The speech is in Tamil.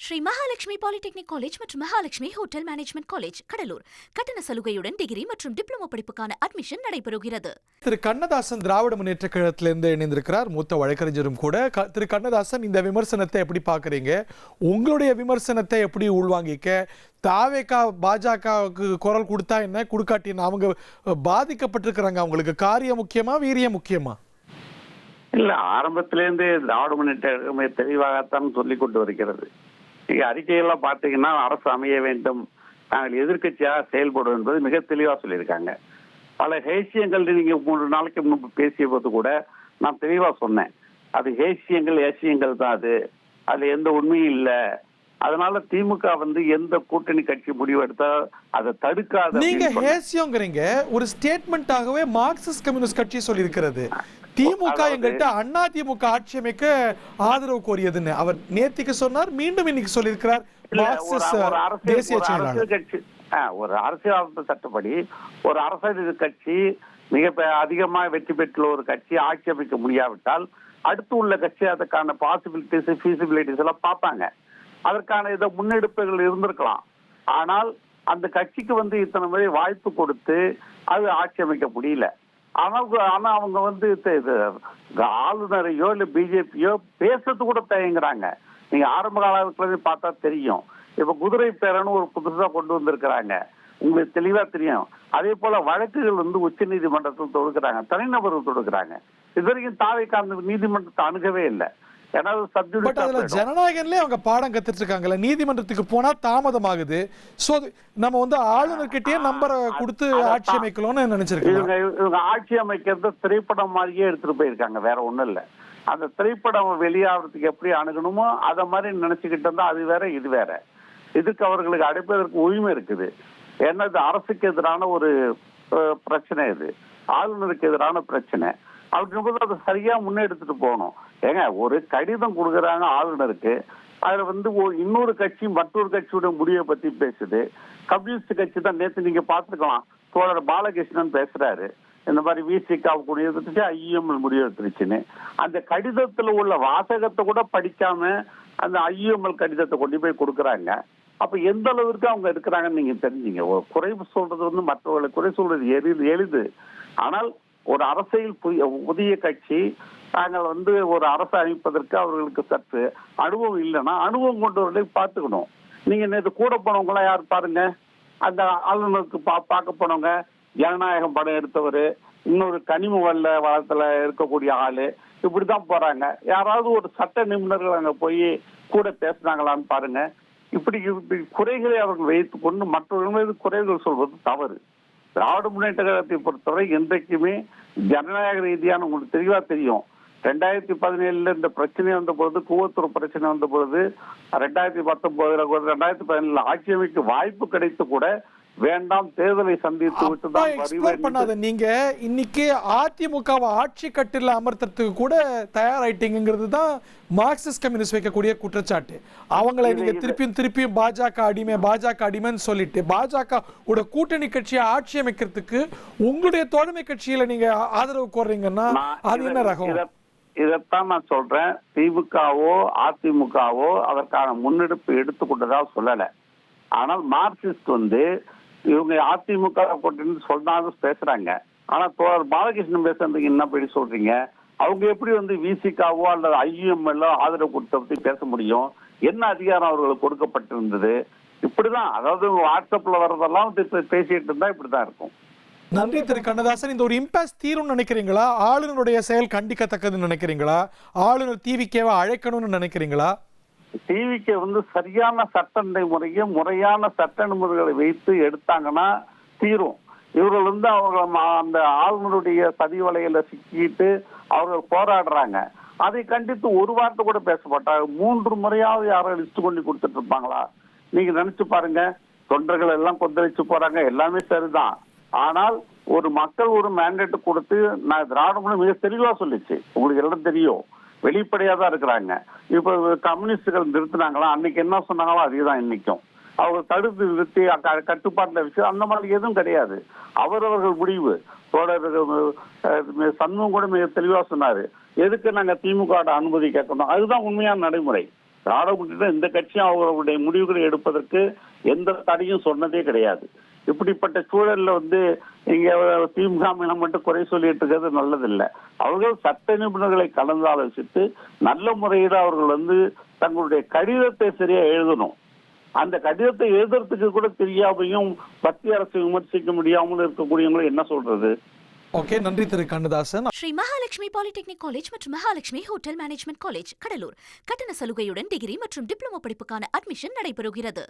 ஸ்ரீ மகாலட்சுமி பாலிடெக்னிக் காலேஜ் மற்றும் Mahalakshmi hotel management college Cuddalore கட்டண சலுகையுடன் டிகிரி மற்றும் டிப்ளமோ படிப்புக்கான அட்மிஷன் நடைபெறுகிறது. திரு கண்ணதாசன் திராவிட முன்னேற்ற கழகத்திலிருந்து இணைந்திருக்கிறார், மூத்த வழக்கறிஞரும் கூட. திரு கண்ணதாசன், இந்த விமர்சனத்தை எப்படி பார்க்குறீங்க? உங்களுடைய விமர்சனத்தை எப்படி உள்வாங்கிக்க? தாவேகா பாஜகவுக்கு குரல் கொடுத்தா என்ன, கொடுக்காட்டி என்ன? அவங்க பாதிக்கப்பட்டிருக்கிறாங்க. அவங்களுக்கு காரியம் முக்கியமா, வீரியம் முக்கியமா? இல்ல, ஆரம்பத்திலேருந்து திராவிட முன்னேற்ற தெளிவாகத்தான் சொல்லிக் கொண்டு வருகிறது. நீங்க அறிக்கையெல்லாம் பார்த்தீங்கன்னா அரசு அமைய வேண்டும், நாங்கள் எதிர்கட்சியாக செயல்படும் என்பது மிக தெளிவா சொல்லியிருக்காங்க. பல ஹேசியங்கள் நீங்க 3 நாளைக்கு முன்பு பேசிய போது கூட நான் தெளிவா சொன்னேன், அது ஹேசியங்கள் ஏசியங்கள் தான், அது எந்த உண்மையும் இல்லை. அதனால திமுக எந்த கூட்டணி கட்சி முடிவு எடுத்தா அதை தடுக்காத. நீங்க ஹேசியங்கிறீங்க, ஒரு ஸ்டேட்மெண்டாகவே மார்க்சிஸ்ட் கம்யூனிஸ்ட் கட்சி சொல்லி இருக்கிறது. திமுக எங்கள்கிட்ட அண்ணா திமுக ஆட்சி அமைக்க ஆதரவு கோரியதுன்னு அவர் நேத்திக்கு சொன்னார், மீண்டும் இன்னைக்கு சொல்லியிருக்கிறார். ஒரு அரசியல் சட்டப்படி ஒரு அரசியல் கட்சி மிக அதிகமா வெற்றி பெற்றுள்ள ஒரு கட்சி ஆட்சி அமைக்க முடியாவிட்டால் அடுத்து உள்ள கட்சி அதற்கான பாசிபிலிட்டிஸ் ஃபீசிபிலிட்டிஸ் எல்லாம் பார்ப்பாங்க. அதற்கான இதை முன்னெடுப்புகள் இருந்திருக்கலாம். ஆனால் அந்த கட்சிக்கு இத்தனை முறை வாய்ப்பு கொடுத்து அது ஆட்சி அமைக்க முடியல. ஆனா அவங்க ஆளுநரையோ இல்ல பிஜேபியோ பேசுறது கூட தயங்குறாங்க. நீங்க ஆரம்ப காலத்துல பார்த்தா தெரியும். இப்ப குதிரை பேரன்னு ஒரு புதுசா கொண்டு வந்திருக்கிறாங்க, உங்களுக்கு தெளிவா தெரியும். அதே போல வழக்குகள் உச்ச நீதிமன்றத்தில் தொடுக்கிறாங்க, தனிநபர்கள் தொடுக்கிறாங்க. இது வரைக்கும் தாவேகா அந்த நீதிமன்றத்தை அணுகவே இல்லை. ஜனநாயகன்லயே அவங்க பாடம் கத்துட்டு இருக்காங்கல்ல, நீதிமன்றத்துக்கு போனா தாமதம் ஆகுது. சோ நம்ம ஆளுநர்கிட்டயே நம்பரை கொடுத்து ஆட்சி அமைக்கணும்னு நினைச்சிருக்காங்க. இவங்க ஆட்சி அமைக்கிறது திரைப்படம் மாதிரியே எடுத்துட்டு போயிருக்காங்க, வேற ஒண்ணும் இல்ல. அந்த திரைப்படம் வெளியாகிறதுக்கு எப்படி அணுகணுமோ அதை மாதிரி நினைச்சுக்கிட்டு இருந்தா அது வேற இது வேற. இதுக்கு அவர்களுக்கு அடைப்பதற்கு உரிமை இருக்குது. ஏன்னா இது அரசுக்கு எதிரான ஒரு பிரச்சனை, இது ஆளுநருக்கு எதிரான பிரச்சனை. அப்படிங்கும்போது அதை சரியா முன்னெடுத்துட்டு போகணும். ஏங்க, ஒரு கடிதம் கொடுக்குறாங்க ஆளுநருக்கு, அதுல இன்னொரு கட்சி மற்றொரு கட்சியோட முடிவை பத்தி பேசுது. கம்யூனிஸ்ட் கட்சி தான் நேற்று நீங்க பாத்துக்கலாம், தோழர் பாலகிருஷ்ணன் பேசுறாரு, இந்த மாதிரி விசிகாவுக்கு முடிவு எடுத்துச்சு, ஐஎம்எல் முடிவு எடுத்துருச்சுன்னு. அந்த கடிதத்துல உள்ள வாசகத்தை கூட படிக்காம அந்த ஐஎம்எல் கடிதத்தை கொண்டு போய் கொடுக்குறாங்க. அப்ப எந்த அளவிற்கு அவங்க இருக்கிறாங்கன்னு நீங்க தெரிஞ்சுங்க. ஒரு குறைவு சொல்றது மற்றவர்களை குறை சொல்றது எளிது. ஆனால் ஒரு அரசியல் புதிய கட்சி நாங்கள் ஒரு அரசு அமைப்பதற்கு அவர்களுக்கு சற்று அனுபவம் இல்லைன்னா அனுபவம் கொண்டவர்களை பார்த்துக்கணும். நீங்க நேற்று கூட போனவங்களாம் யார் பாருங்க, அந்த ஆளுநருக்கு பார்க்க போனவங்க ஜனநாயகம் படம் எடுத்தவர், இன்னொரு கனிம வளத்துல இருக்கக்கூடிய ஆளு, இப்படிதான் போறாங்க. யாராவது ஒரு சட்ட நிபுணர்கள் அங்க போய் கூட பேசினாங்களான்னு பாருங்க. இப்படி குறைகளை அவர்கள் வைத்துக் கொண்டு மற்றவர்கள் மீது குறைகள் சொல்வது தவறு. திராவிட முன்னேற்ற கழகத்தை பொறுத்தவரை என்றைக்குமே ஜனநாயக ரீதியான உங்களுக்கு தெளிவா தெரியும். 2017 இந்த பிரச்சனை வந்த பொழுது, கூவத்தூர் பிரச்சனை வந்த பொழுது, 2019 2017 ஆட்சி அமைக்க வாய்ப்பு கிடைத்து கூட வேண்டாம், தேர்தலை சந்தித்து விட்டு நீங்க இன்னைக்கு அதிமுகவை ஆட்சி கட்டில அமர்த்தத்துக்கு கூட தயாராயிட்டீங்கிறது தான் மார்க்சிஸ்ட் கம்யூனிஸ்ட் வைக்கக்கூடிய குற்றச்சாட்டு. அவங்களை நீங்க திருப்பியும் பாஜக அடிமைன்னு சொல்லிட்டு பாஜக கூட்டணி கட்சியை ஆட்சி அமைக்கிறதுக்கு உங்களுடைய தோழமை கட்சியில நீங்க ஆதரவு கோர்றீங்கன்னா அது என்ன ரகம்? இதைத்தான் நான் சொல்றேன். திமுகவோ அதிமுகவோ அதற்கான முன்னெடுப்பு எடுத்துக்கொண்டதா சொல்லல. ஆனால் மார்க்சிஸ்ட் இவங்க அதிமுக கூட்டணி சொன்னாலும் பேசுறாங்க. ஆனா தோழர் பாலகிருஷ்ணன் பேசுறதுக்கு என்ன படி சொல்றீங்க? அவங்க எப்படி விசிகாவோ அல்லது ஐஎம்எல் ஆதரவு கொடுத்த பத்தி பேச முடியும்? என்ன அதிகாரம் அவர்களுக்கு கொடுக்கப்பட்டிருந்தது? இப்படிதான், அதாவது வாட்ஸ்அப்ல வர்றதெல்லாம் பேசிட்டு இருந்தா இப்படிதான் இருக்கும். நன்றி திரு கண்ணதாசன். இந்த ஒரு இம்பாஸ் தீரும்னு நினைக்கிறீங்களா? ஆளுநருடைய செயல் கண்டிக்கத்தக்கதுன்னு நினைக்கிறீங்களா? ஆளுநர் டிவிகேவை அழைக்கணும்னு நினைக்கிறீங்களா? டிவிக்கு சரியான சட்ட முறையும் முறையான சட்ட நடைமுறைகளை வைத்து எடுத்தாங்கன்னா தீரும். இவர்கள் அவங்க அந்த ஆளுநருடைய சதி வலையில சிக்கிட்டு அவர்கள் போராடுறாங்க. அதை கண்டித்து ஒரு வார்த்தை கூட பேசப்பட்டாங்க. 3 முறையாவது யாரும் லிஸ்ட் கொண்டு கொடுத்துட்டு இருப்பாங்களா? நீங்க நினைச்சு பாருங்க. தொண்டர்கள் எல்லாம் கொந்தளிச்சு போறாங்க, எல்லாமே சரிதான். ஆனால் ஒரு மக்கள் ஒரு மேண்டேட் கொடுத்து நான் திராவிட மிக தெளிவா சொல்லிச்சு, உங்களுக்கு எல்லாம் தெரியும், வெளிப்படையா தான் இருக்கிறாங்க. இப்ப கம்யூனிஸ்டுகள் நிறுத்தினாங்களா, அன்னைக்கு என்ன சொன்னாங்களோ அதேதான் இன்னைக்கும். அவங்க தடுத்து நிறுத்தி கட்டுப்பாட்டுல வச்சு அந்த மாதிரி எதுவும் கிடையாது. அவரவர்கள் முடிவு. சண்முகம் கூட மிக தெளிவா சொன்னாரு, எதுக்கு நாங்க திமுக அனுமதி கேட்கணும், அதுதான் உண்மையான நடைமுறை. திராவிட முன்னேற்ற இந்த கட்சியும் அவர்களுடைய முடிவுகளை எடுப்பதற்கு எந்த தடையும் சொன்னதே கிடையாது. இப்படிப்பட்ட சூழல்ல இங்க திமுக மட்டும் குறை சொல்லிட்டு இருக்கிறது நல்லதில்லை. அவர்கள் சட்ட நிபுணர்களை கலந்து ஆலோசித்து நல்ல முறையில் அவர்கள் தங்களுடைய கடிதத்தை சரியா எழுதணும். அந்த கடிதத்தை எழுதுறதுக்கு கூட தெரியாமையும் மத்திய அரசு விமர்சிக்க முடியாமல் இருக்கக்கூடியவங்களை என்ன சொல்றது? ஓகே, நன்றி திரு கண்ணதாசன். ஸ்ரீ மகாலட்சுமி பாலிடெக்னிக் காலேஜ் மற்றும் Mahalakshmi hotel management college Cuddalore கட்டண சலுகையுடன் டிகிரி மற்றும் டிப்ளமோ படிப்புக்கான அட்மிஷன் நடைபெறுகிறது.